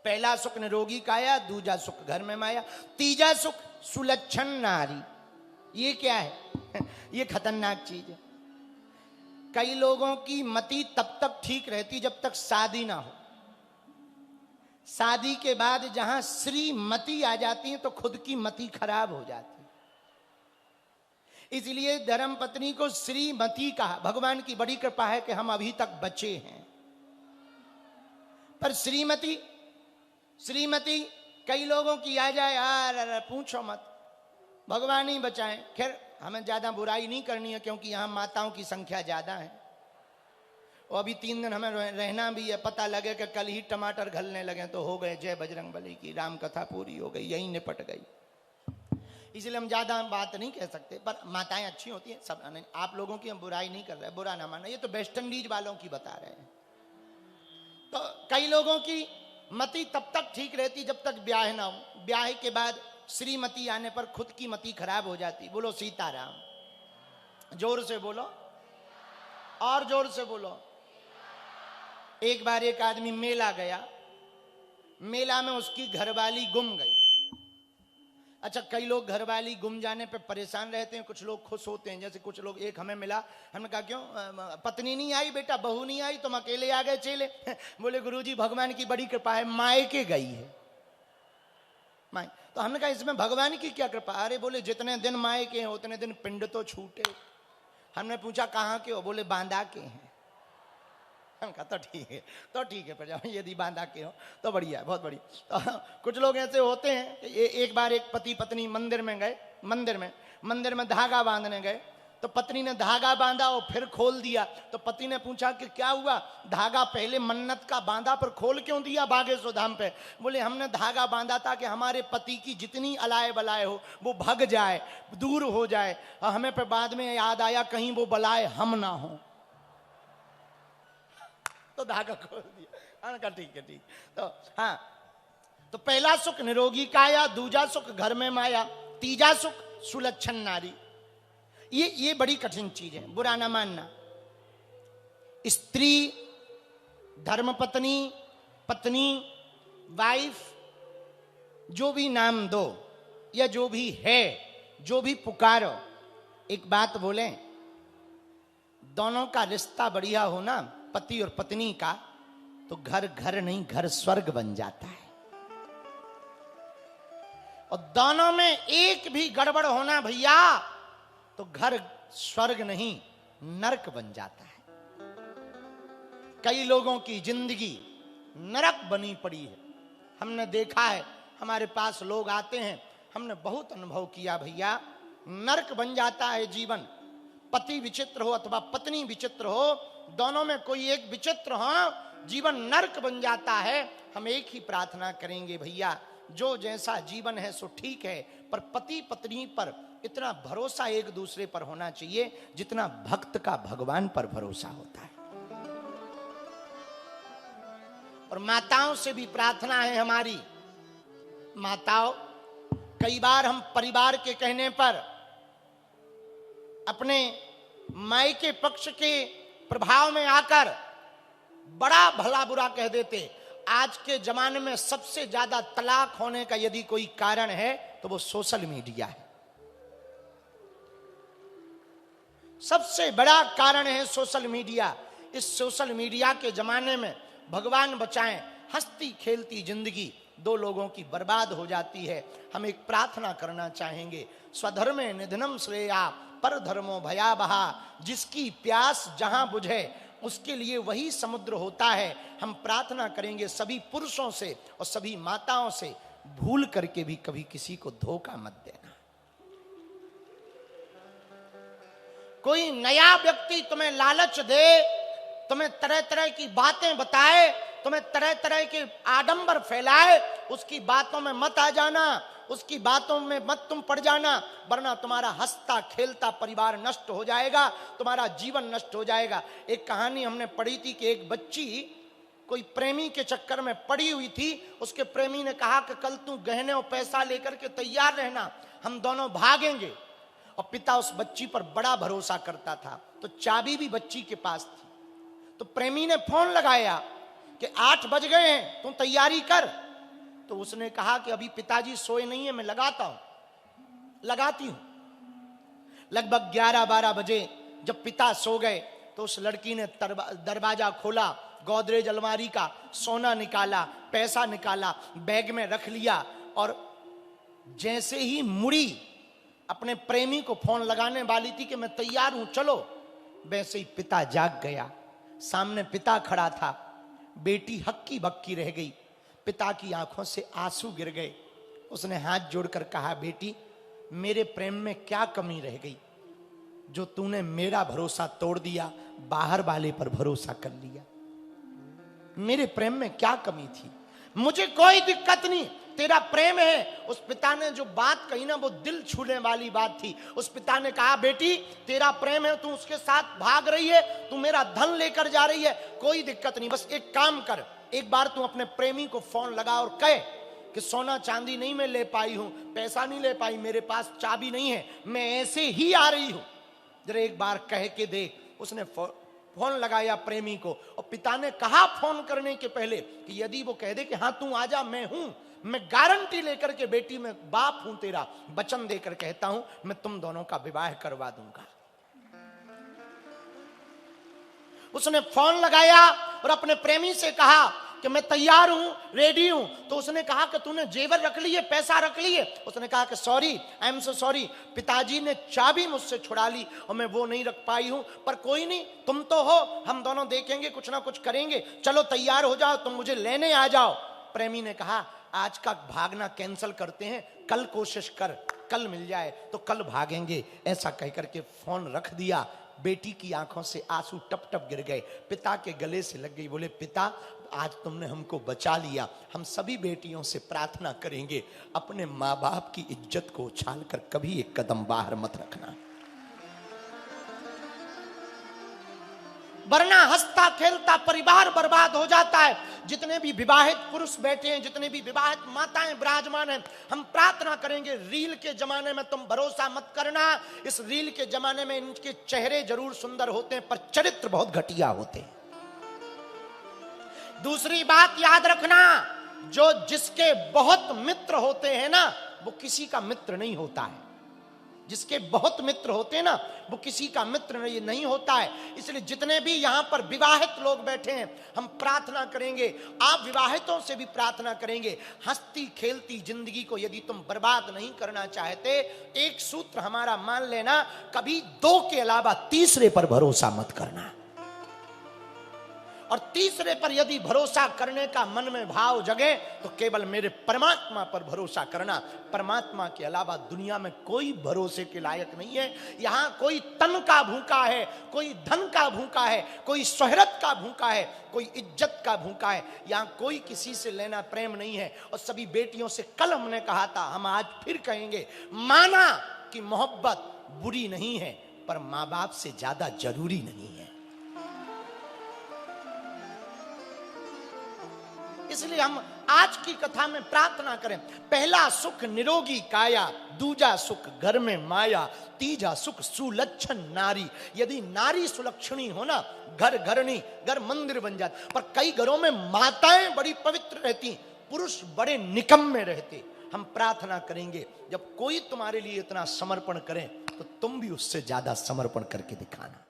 पहला सुख निरोगी काया, दूजा सुख घर में माया, तीजा सुख सुलक्षण नारी। ये क्या है? ये खतरनाक चीज है। कई लोगों की मति तब तक ठीक रहती जब तक शादी ना हो। शादी के बाद जहां श्रीमती आ जाती है तो खुद की मति खराब हो जाती है। इसलिए धर्म पत्नी को श्रीमती कहा। भगवान की बड़ी कृपा है कि हम अभी तक बचे हैं। पर श्रीमती श्रीमती कई लोगों की आ जाए, यार पूछो मत, भगवान ही बचाएं। खैर हमें ज्यादा बुराई नहीं करनी है क्योंकि यहां माताओं की संख्या ज्यादा है और अभी 3 दिन हमें रहना भी है। पता लगे कि कल ही टमाटर घलने लगे तो हो गए जय बजरंग बली की, राम कथा पूरी हो गई, यही निपट गई। इसलिए हम ज्यादा बात नहीं कह सकते। पर माताएं अच्छी होती हैं सब, नहीं, आप लोगों की हम बुराई नहीं कर रहे, बुरा ना माना। ये तो वेस्ट इंडीज वालों की बता रहे हैं। तो कई लोगों की मति तब तक ठीक रहती जब तक ब्याह ना हो। ब्याह के बाद श्रीमती आने पर खुद की मति खराब हो जाती। बोलो सीताराम। जोर से बोलो और जोर से बोलो। एक बार एक आदमी मेला गया, मेला में उसकी घरवाली गुम गई। अच्छा, कई लोग घरवाली गुम जाने पे परेशान रहते हैं, कुछ लोग खुश होते हैं। जैसे कुछ लोग, एक हमें मिला, हमने कहा क्यों पत्नी नहीं आई बेटा, बहू नहीं आई, तुम अकेले आ गए चेले? बोले गुरुजी भगवान की बड़ी कृपा है, मायके गई है। माय तो हमने कहा इसमें भगवान की क्या कृपा? अरे बोले जितने दिन मायके हैं उतने दिन पिंड तो छूटे। हमने पूछा कहाँ के हो? बोले बांदा के हैं। कहा तो ठीक है, तो ठीक है, पर जाओ, यदि बांधा के हो तो बढ़िया है, बहुत बढ़िया। तो कुछ लोग ऐसे होते हैं कि एक बार एक पति पत्नी मंदिर में गए, मंदिर में धागा बांधने गए। तो पत्नी ने धागा बांधा और फिर खोल दिया। तो पति ने पूछा कि क्या हुआ, धागा पहले मन्नत का बांधा पर खोल क्यों दिया बागेश्वर धाम पे? बोले हमने धागा बांधा था कि हमारे पति की जितनी अलाय बलाय हो वो भग जाए, दूर हो जाए। हमें पे बाद में याद आया कहीं वो बलाय हम ना हो, तो धागा खोल दिया। कहा ठीक है, ठीक। तो हाँ, तो पहला सुख निरोगी काया, दूजा सुख घर में माया, तीजा सुख सुलक्षण नारी। ये बड़ी कठिन चीज है, बुरा ना मानना। स्त्री, धर्मपत्नी, पत्नी, वाइफ, जो भी नाम दो या जो भी है, जो भी पुकारो, एक बात बोलें, दोनों का रिश्ता बढ़िया हो ना, पति और पत्नी का, तो घर घर नहीं घर स्वर्ग बन जाता है। और दोनों में एक भी गड़बड़ होना भैया तो घर स्वर्ग नहीं नरक बन जाता है। कई लोगों की जिंदगी नरक बनी पड़ी है। हमने देखा है, हमारे पास लोग आते हैं, हमने बहुत अनुभव किया भैया, नरक बन जाता है जीवन। पति विचित्र हो अथवा पत्नी विचित्र हो, दोनों में कोई एक विचित्र हो, जीवन नरक बन जाता है। हम एक ही प्रार्थना करेंगे भैया, जो जैसा जीवन है सो ठीक है, पर पति पत्नी पर इतना भरोसा एक दूसरे पर होना चाहिए जितना भक्त का भगवान पर भरोसा होता है। और माताओं से भी प्रार्थना है हमारी। माताओं, कई बार हम परिवार के कहने पर अपने मायके पक्ष के प्रभाव में आकर बड़ा भला बुरा कह देते। आज के जमाने में सबसे ज्यादा तलाक होने का यदि कोई कारण है तो वो सोशल मीडिया है। सबसे बड़ा कारण है सोशल मीडिया। इस सोशल मीडिया के जमाने में भगवान बचाएं, हंसती खेलती जिंदगी दो लोगों की बर्बाद हो जाती है। हम एक प्रार्थना करना चाहेंगे, स्वधर्मे निधनम श्रेया पर धर्मो भयावहा। जिसकी प्यास जहां बुझे उसके लिए वही समुद्र होता है। हम प्रार्थना करेंगे सभी पुरुषों से और सभी माताओं से, भूल करके भी कभी किसी को धोखा मत देना। कोई नया व्यक्ति तुम्हें लालच दे, तुम्हें तरह तरह की बातें बताए, तुम्हें तरह तरह के आडंबर फैलाए, उसकी बातों में मत आ जाना, उसकी बातों में मत तुम पड़ जाना, वरना तुम्हारा हंसता खेलता परिवार नष्ट हो जाएगा, तुम्हारा जीवन नष्ट हो जाएगा। एक कहानी हमने पढ़ी थी कि एक बच्ची कोई प्रेमी के चक्कर में पड़ी हुई थी। उसके प्रेमी ने कहा कि कल तू गहने और पैसा लेकर के तैयार रहना, हम दोनों भागेंगे। और पिता उस बच्ची पर बड़ा भरोसा करता था, तो चाबी भी बच्ची के पास थी। तो प्रेमी ने फोन लगाया कि 8 बज गए हैं, तू तैयारी कर। तो उसने कहा कि अभी पिताजी सोए नहीं है, मैं लगाती हूं। लगभग 11-12 बजे जब पिता सो गए तो उस लड़की ने दरवाजा खोला, गोदरेज अलमारी का सोना निकाला, पैसा निकाला, बैग में रख लिया और जैसे ही मुड़ी अपने प्रेमी को फोन लगाने वाली थी कि मैं तैयार हूं चलो, वैसे ही पिता जाग गया। सामने पिता खड़ा था, बेटी हक्की बक्की रह गई, पिता की आंखों से आंसू गिर गए। उसने हाथ जोड़कर कहा, बेटी मेरे प्रेम में क्या कमी रह गई जो तूने मेरा भरोसा तोड़ दिया, बाहर वाले पर भरोसा कर लिया। मेरे प्रेम में क्या कमी थी? मुझे कोई दिक्कत नहीं, तेरा प्रेम है। उस पिता ने जो बात कही ना, वो दिल छूने वाली बात थी। उस पिता ने कहा, बेटी तेरा प्रेम है, तू उसके साथ भाग रही है, तू मेरा धन लेकर जा रही है, कोई दिक्कत नहीं, बस एक काम कर, एक बार तू अपने प्रेमी को फोन लगा और कहे कि सोना चांदी नहीं मैं ले पाई हूं, पैसा नहीं ले पाई, मेरे पास चाबी नहीं है, मैं ऐसे ही आ रही हूं, जरा एक बार कह के देख। उसने फोन लगाया प्रेमी को और पिता ने कहा फोन करने के पहले कि यदि वो कह दे कि हाँ तू आजा, मैं हूं, मैं गारंटी लेकर के बेटी मैं बाप हूं तेरा, वचन देकर कहता हूं मैं तुम दोनों का विवाह करवा दूंगा। उसने फोन लगाया और अपने प्रेमी से कहा कि मैं तैयार हूं, रेडी हूं। तो उसने कहा कि तूने जेवर रख लिए, पैसा रख लिए? उसने कहा कि sorry, I am so sorry, पिताजी ने चाबी मुझसे छुड़ा ली और मैं वो नहीं रख पाई हूं, पर कोई नहीं, तुम तो हो, हम दोनों देखेंगे, कुछ ना कुछ करेंगे, चलो तैयार हो जाओ, तुम मुझे लेने आ जाओ। प्रेमी ने कहा, आज का भागना कैंसिल करते हैं, कल कोशिश कर, कल मिल जाए तो कल भागेंगे। ऐसा कहकर के फोन रख दिया। बेटी की आंखों से आंसू टप टप गिर गए, पिता के गले से लग गई। बोले, पिता आज तुमने हमको बचा लिया, हम सभी बेटियों से प्रार्थना करेंगे अपने माँ बाप की इज्जत को उछाल कर कभी एक कदम बाहर मत रखना, वरना हंसता खेलता परिवार बर्बाद हो जाता है। जितने भी विवाहित पुरुष बैठे हैं, जितने भी विवाहित माताएं विराजमान हैं, हम प्रार्थना करेंगे, रील के जमाने में तुम भरोसा मत करना। इस रील के जमाने में इनके चेहरे जरूर सुंदर होते हैं, पर चरित्र बहुत घटिया होते हैं। दूसरी बात याद रखना, जो जिसके बहुत मित्र होते हैं ना, वो किसी का मित्र नहीं होता है। जिसके बहुत मित्र होते हैं ना, वो किसी का मित्र नहीं होता है। इसलिए जितने भी यहां पर विवाहित लोग बैठे हैं, हम प्रार्थना करेंगे, आप विवाहितों से भी प्रार्थना करेंगे, हंसती खेलती जिंदगी को यदि तुम बर्बाद नहीं करना चाहते, एक सूत्र हमारा मान लेना, कभी दो के अलावा तीसरे पर भरोसा मत करना। और तीसरे पर यदि भरोसा करने का मन में भाव जगे तो केवल मेरे परमात्मा पर भरोसा करना। परमात्मा के अलावा दुनिया में कोई भरोसे के लायक नहीं है। यहां कोई तन का भूखा है, कोई धन का भूखा है, कोई शोहरत का भूखा है, कोई इज्जत का भूखा है। यहां कोई किसी से लेना प्रेम नहीं है। और सभी बेटियों से कल हमने कहा था, हम आज फिर कहेंगे, माना कि मोहब्बत बुरी नहीं है, पर मां बाप से ज्यादा जरूरी नहीं है। इसलिए हम आज की कथा में प्रार्थना करें, पहला सुख निरोगी काया, दूजा सुख घर में माया, तीजा सुख सुलक्षण नारी। यदि नारी सुलक्षणी हो ना, घर घरनी, घर मंदिर बन जाता। पर कई घरों में माताएं बड़ी पवित्र रहती, पुरुष बड़े निकम्मे रहते। हम प्रार्थना करेंगे, जब कोई तुम्हारे लिए इतना समर्पण करे तो तुम भी उससे ज्यादा समर्पण करके दिखाना।